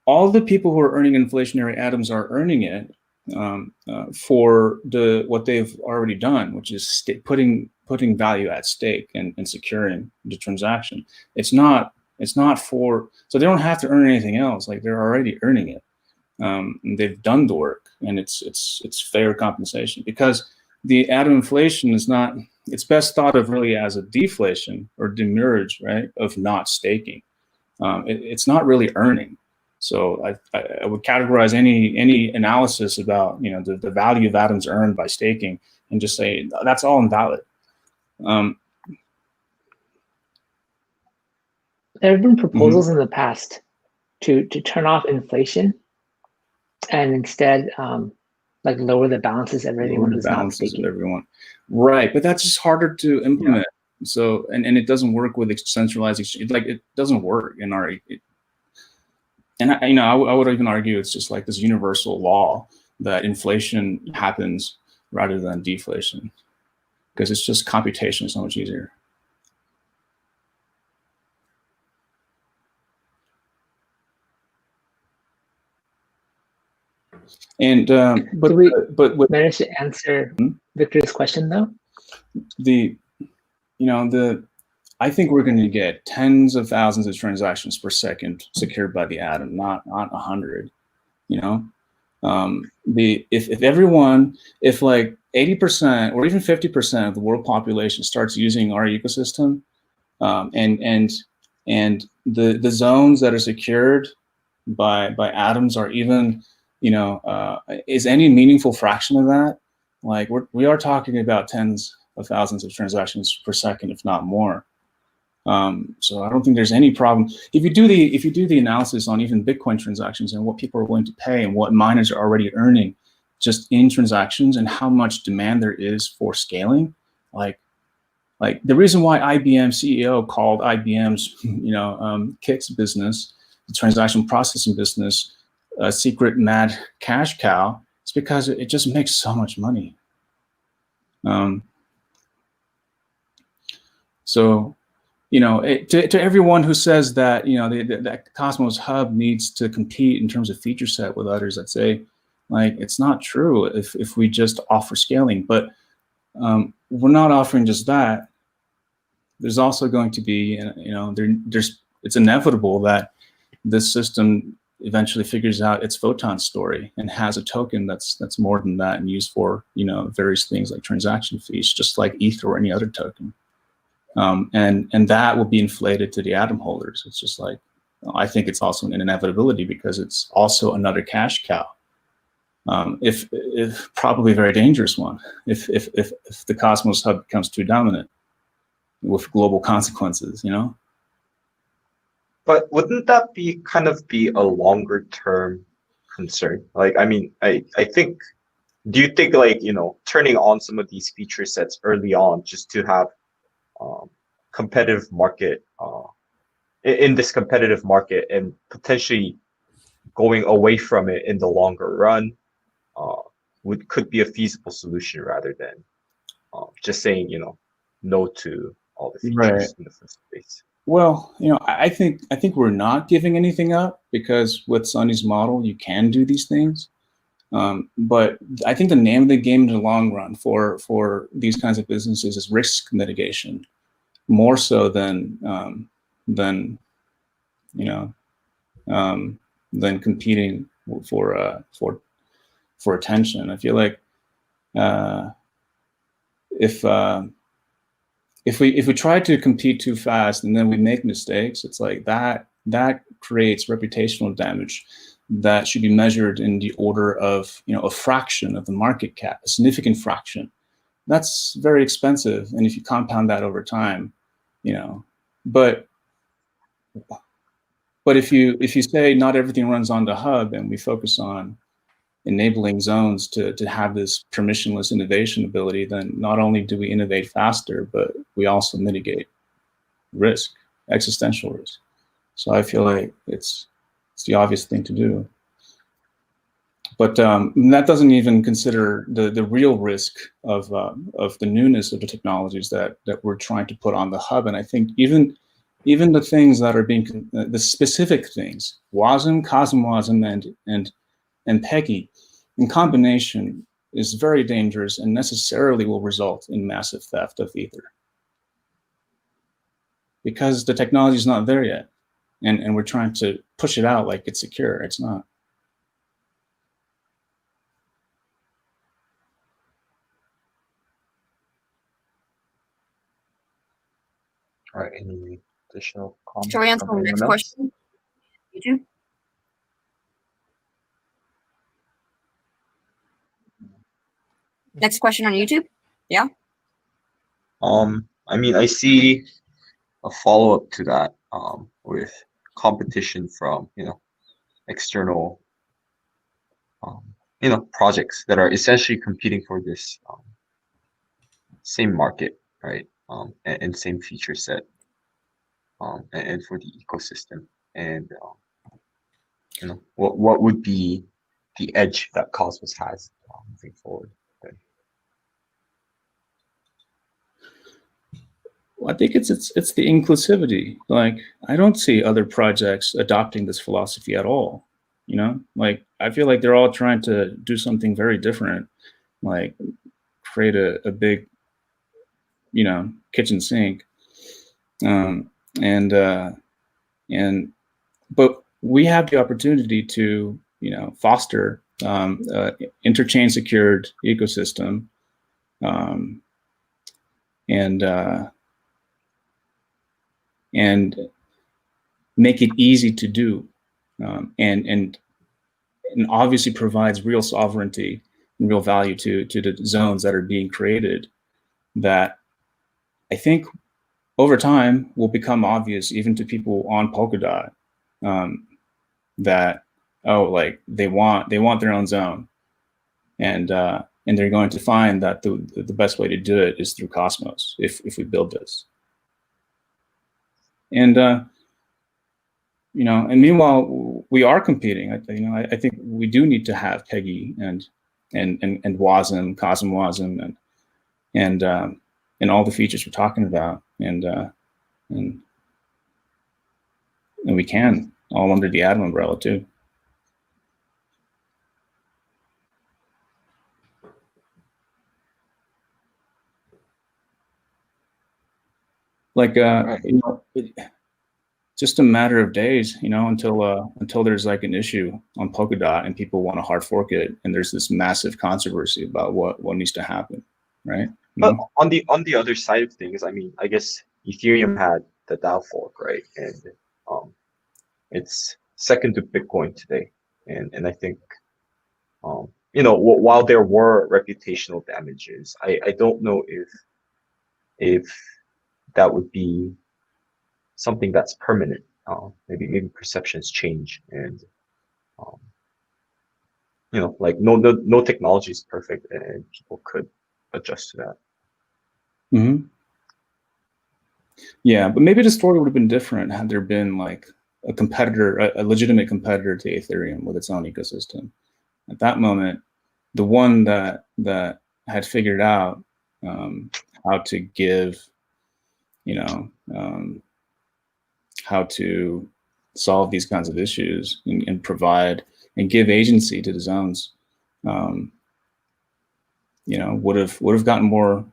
all the people who are earning inflationary atoms are earning it for what they've already done, which is putting value at stake and securing the transaction. It's not for, so they don't have to earn anything else. Like, they're already earning it. And they've done the work, and it's fair compensation, because the atom inflation is not, it's best thought of really as a deflation or demurrage, right, of not staking. It's not really earning. So I would categorize any analysis about the value of atoms earned by staking and just say that's all invalid. There have been proposals in the past to turn off inflation and instead lower the balances of everyone who's not staking. Right, but that's just harder to implement. Yeah. So and it doesn't work with centralized exchange. It doesn't work in our. I would even argue it's just like this universal law that inflation happens rather than deflation, because it's just computation is so much easier. And but we managed to answer Victor's question though. I think we're going to get tens of thousands of transactions per second secured by the atom, not 100. If like 80% or even 50% of the world population starts using our ecosystem, and the zones that are secured by atoms are even, is any meaningful fraction of that, we are talking about tens of thousands of transactions per second, if not more. So I don't think there's any problem. If you do the analysis on even Bitcoin transactions and what people are willing to pay and what miners are already earning just in transactions and how much demand there is for scaling, like the reason why IBM CEO called IBM's Kix business, the transaction processing business, a secret mad cash cow, is because it just makes so much money. So, to everyone who says that that Cosmos Hub needs to compete in terms of feature set with others, I'd say, like, it's not true if we just offer scaling. But we're not offering just that. There's also going to be, it's inevitable that this system eventually figures out its photon story and has a token that's more than that and used for various things like transaction fees, just like Ether or any other token. And that will be inflated to the atom holders. It's just like, I think it's also an inevitability because it's also another cash cow. If probably a very dangerous one, if the Cosmos Hub becomes too dominant with global consequences, But wouldn't that be a longer term concern? Like, I mean, I think, do you think turning on some of these feature sets early on just to have competitive market in this competitive market and potentially going away from it in the longer run could be a feasible solution rather than just saying no to all the features in the first place? Well, I think we're not giving anything up because with Sunny's model you can do these things. But I think the name of the game in the long run for these kinds of businesses is risk mitigation, more so than competing for attention. I feel like if we try to compete too fast and then we make mistakes, it's like that creates reputational damage that should be measured in the order of a fraction of the market cap, a significant fraction. That's very expensive, and if you compound that over time, but if you say not everything runs on the hub and we focus on enabling zones to have this permissionless innovation ability, then not only do we innovate faster, but we also mitigate risk, existential risk. So I feel like it's the obvious thing to do. But that doesn't even consider the real risk of the newness of the technologies that we're trying to put on the hub. And I think even the things that are being the specific things, WASM, CosmWasm, and PEGI, in combination, is very dangerous and necessarily will result in massive theft of Ether, because the technology is not there yet, and we're trying to push it out like it's secure. It's not. All right, any additional comments? Shall we answer the next question? YouTube? Next question on YouTube? Yeah. I mean, I see a follow-up to that with competition from external projects that are essentially competing for this same market, right? And same feature set, and for the ecosystem. And what would be the edge that Cosmos has moving forward? Well, I think it's the inclusivity. Like, I don't see other projects adopting this philosophy at all. Like, I feel like they're all trying to do something very different, like create a big, kitchen sink. But we have the opportunity to, foster interchain secured ecosystem, and make it easy to do, and obviously provides real sovereignty and real value to the zones that are being created, that I think over time will become obvious even to people on Polkadot that like they want their own zone, and they're going to find that the best way to do it is through Cosmos if we build this. And and meanwhile we are competing. I think we do need to have Peggy and WASM, Cosm WASM, and all the features we're talking about, and we can all under the Atom umbrella too. Like just a matter of days, until there's like an issue on Polkadot and people want to hard fork it, and there's this massive controversy about what needs to happen, right? But on the other side of things, I mean, I guess Ethereum had the DAO fork, right? And it's second to Bitcoin today, and I think while there were reputational damages, I don't know if that would be something that's permanent. Maybe perceptions change, and like no technology is perfect, and people could adjust to that. Mm-hmm. Yeah, but maybe the story would have been different had there been like a competitor, a legitimate competitor to Ethereum with its own ecosystem. At that moment, the one that had figured out how to give, how to solve these kinds of issues and provide and give agency to the zones, would have gotten more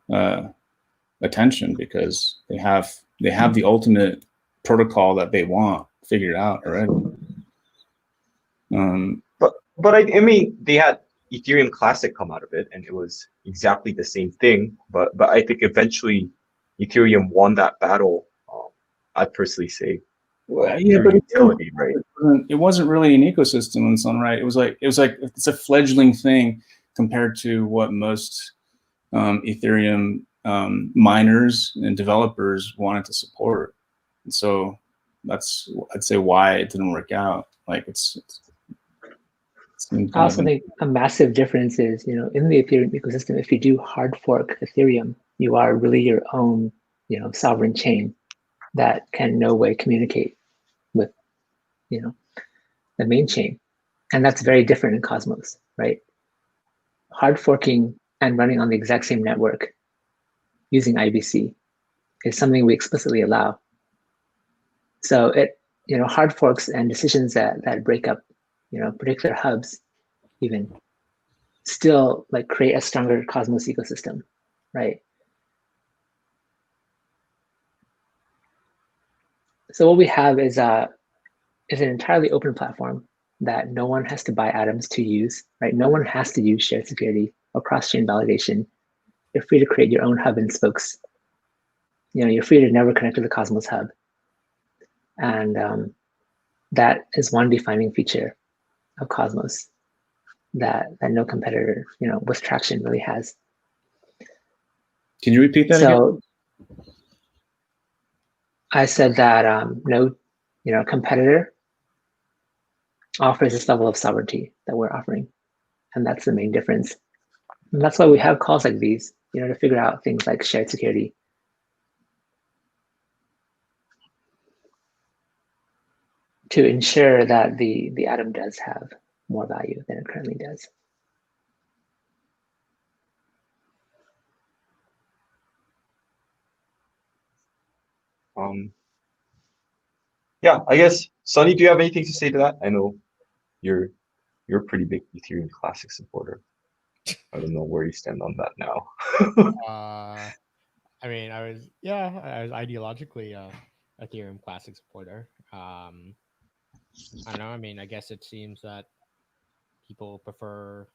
attention, because they have the ultimate protocol that they want figured out already. But I mean, they had Ethereum Classic come out of it, and it was exactly the same thing. But I think eventually Ethereum won that battle. I'd personally say. Well, yeah, but utility, right? It wasn't really an ecosystem in its own right. It was like it's a fledgling thing compared to what most Ethereum miners and developers wanted to support. And so that's, I'd say, why it didn't work out. Like I also think a massive difference is, in the Ethereum ecosystem, if you do hard fork Ethereum, you are really your own, sovereign chain that can in no way communicate with, the main chain. And that's very different in Cosmos, right? Hard forking and running on the exact same network using IBC is something we explicitly allow. So hard forks and decisions that break up, particular hubs even still like create a stronger Cosmos ecosystem, right? So what we have is an entirely open platform that no one has to buy atoms to use, right? No one has to use shared security or cross-chain validation. You're free to create your own hub and spokes. You're free to never connect to the Cosmos hub. And that is one defining feature of Cosmos that no competitor, with traction really has. Can you repeat that again? I said that no, competitor offers this level of sovereignty that we're offering, and that's the main difference. And that's why we have calls like these, to figure out things like shared security. To ensure that the atom does have more value than it currently does. Yeah, I guess, Sunny, do you have anything to say to that? I know you're a pretty big Ethereum Classic supporter. I don't know where you stand on that now. I mean, I was ideologically Ethereum Classic supporter. I don't know. I mean, I guess it seems that people prefer.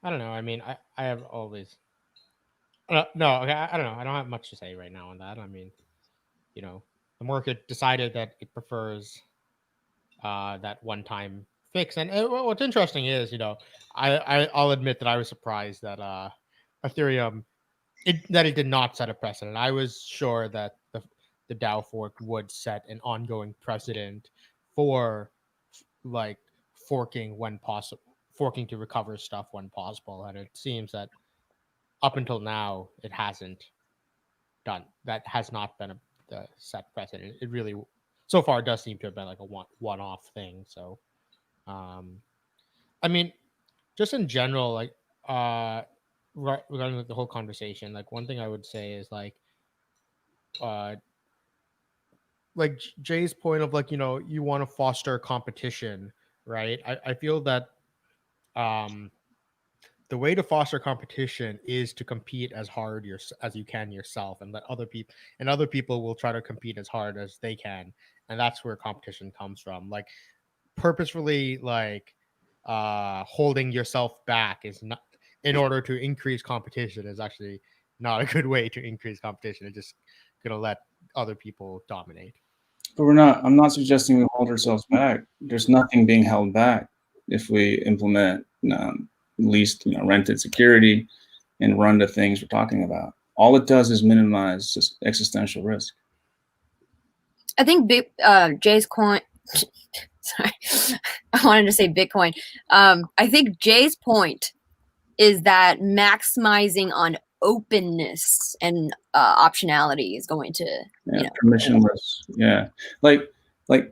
I don't know. I mean, I have always. No, okay, I don't know. I don't have much to say right now on that. I mean, the market decided that it prefers that one-time fix. And what's interesting is, I'll admit that I was surprised that Ethereum it did not set a precedent. I was sure that the DAO fork would set an ongoing precedent for like forking when possible, forking to recover stuff when possible, and it seems that up until now it hasn't done. That has not been the set precedent. It really, so far, does seem to have been like a one-off thing. So, I mean, just in general, like regarding the whole conversation, like one thing I would say is like Jay's point of like, you want to foster competition, right? I feel that the way to foster competition is to compete as hard as you can yourself, and let other people will try to compete as hard as they can, and that's where competition comes from. Like purposefully like holding yourself back is not, in order to increase competition, is actually not a good way to increase competition. It's just gonna let other people dominate. But I'm not suggesting we hold ourselves back. There's nothing being held back if we implement leased, rented security and run the things we're talking about. All it does is minimize just existential risk. I think Jay's coin. Sorry, I wanted to say Bitcoin. I think Jay's point is that maximizing on openness and optionality is going to permissionless. Yeah, like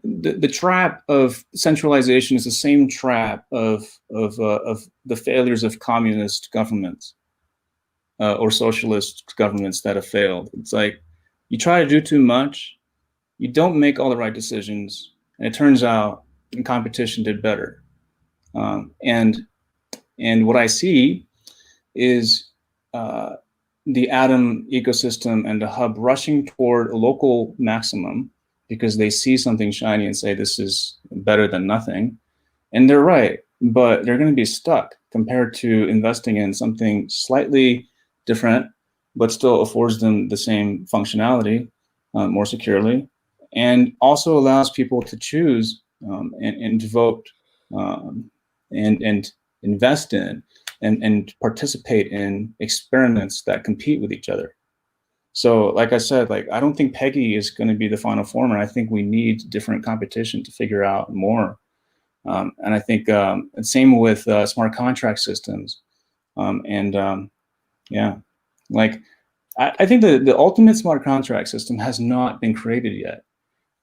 the trap of centralization is the same trap of the failures of communist governments or socialist governments that have failed. It's like you try to do too much, you don't make all the right decisions, and it turns out the competition did better. And what I see is the Atom ecosystem and the hub rushing toward a local maximum because they see something shiny and say this is better than nothing. And they're right, but they're going to be stuck compared to investing in something slightly different, but still affords them the same functionality more securely, and also allows people to choose and devote and invest in and participate in experiments that compete with each other. So like I said, like I don't think Peggy is going to be the final form, and I think we need different competition to figure out more. And I think same with smart contract systems. Yeah, like I think the ultimate smart contract system has not been created yet.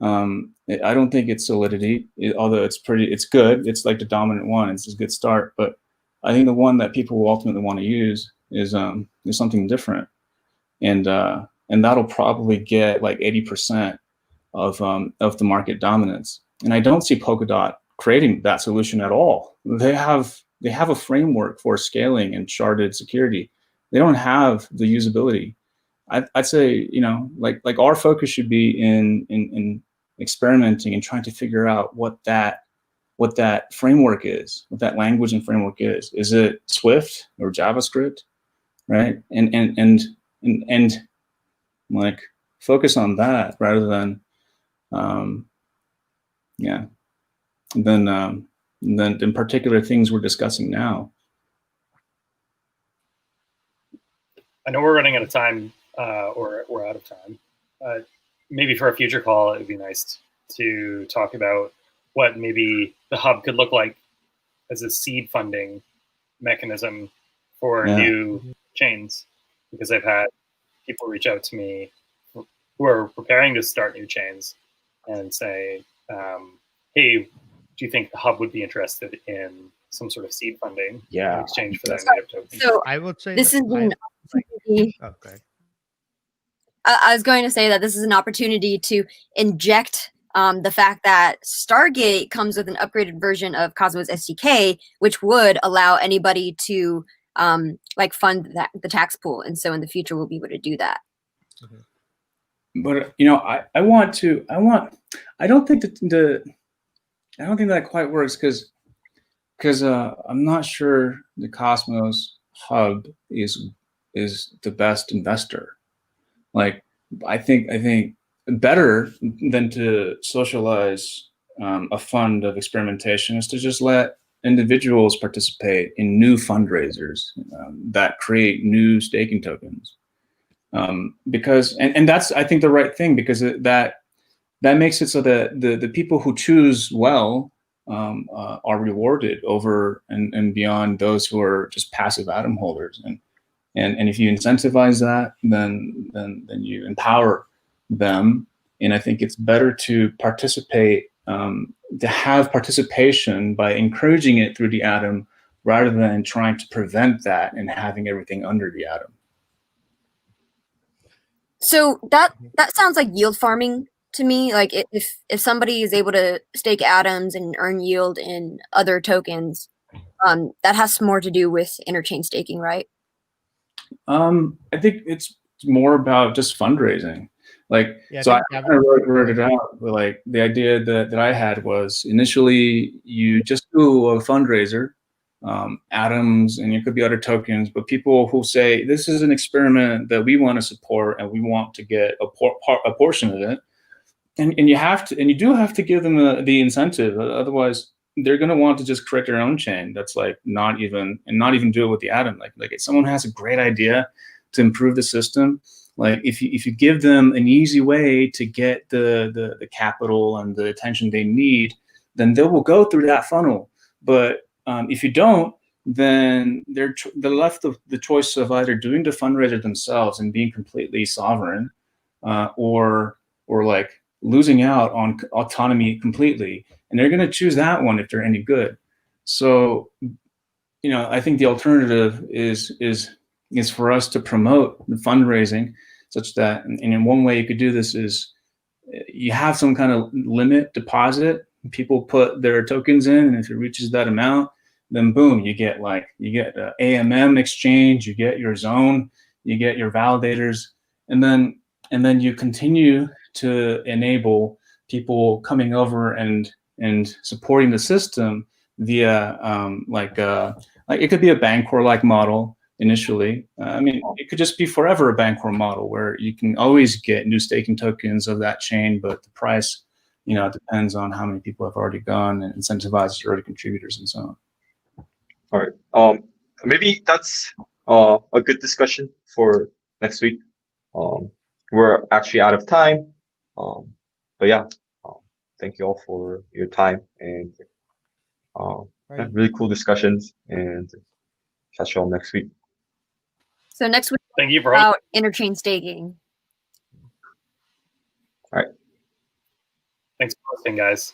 I don't think it's Solidity, although it's good. It's like the dominant one. It's a good start, but I think the one that people will ultimately want to use is something different, and that'll probably get like 80% of the market dominance. And I don't see Polkadot creating that solution at all. They have a framework for scaling and sharded security. They don't have the usability. I'd say like our focus should be in experimenting and trying to figure out what that framework is, what that language and framework is. Is it Swift or JavaScript, right? And like focus on that rather than than particular things we're discussing now. I know we're running out of time, or we're out of time. Maybe for a future call, it would be nice to talk about what maybe the hub could look like as a seed funding mechanism for new chains, because I've had people reach out to me who are preparing to start new chains and say, hey, do you think the hub would be interested in some sort of seed funding in exchange for that native token? So I would say this is an opportunity. Okay. I was going to say that this is an opportunity to inject the fact that Stargate comes with an upgraded version of Cosmos SDK, which would allow anybody to fund the tax pool, and so in the future we'll be able to do that. But I don't think that quite works because I'm not sure the Cosmos hub is the best investor. Like I think better than to socialize a fund of experimentation is to just let individuals participate in new fundraisers that create new staking tokens. Because and that's, I think, the right thing, because that makes it so that the people who choose well are rewarded over and beyond those who are just passive atom holders. And if you incentivize that, then you empower them. And I think it's better to participate, to have participation by encouraging it through the atom, rather than trying to prevent that and having everything under the atom. So that sounds like yield farming to me. Like if somebody is able to stake atoms and earn yield in other tokens, that has more to do with interchain staking, right? I think it's more about just fundraising. Like, Yeah, so I kind of wrote it out. But like, the idea that I had was, initially you just do a fundraiser, atoms, and it could be other tokens, but people who say, this is an experiment that we want to support and we want to get a portion of it. And you have to, and you do have to give them the incentive. Otherwise, they're going to want to just create their own chain. That's like not even do it with the atom. Like if someone has a great idea to improve the system, like if you give them an easy way to get the capital and the attention they need, then they will go through that funnel. But if you don't, then they're left of the choice of either doing the fundraiser themselves and being completely sovereign, or like losing out on autonomy completely. And they're going to choose that one if they're any good. So, I think the alternative is for us to promote the fundraising, such that, and in one way you could do this is you have some kind of limit deposit. People put their tokens in, and if it reaches that amount, then boom, you get AMM exchange, you get your zone, you get your validators, and then you continue to enable people coming over and supporting the system via like it could be a Bancor-like model initially. I mean, it could just be forever a Bancor model where you can always get new staking tokens of that chain, but the price, depends on how many people have already gone and incentivizes early contributors and so on. All right. Maybe that's a good discussion for next week. We're actually out of time. But yeah, thank you all for your time, and really cool discussions, and catch you all next week. So next week, Thank you for about interchain staking. All right. Thanks for hosting, guys.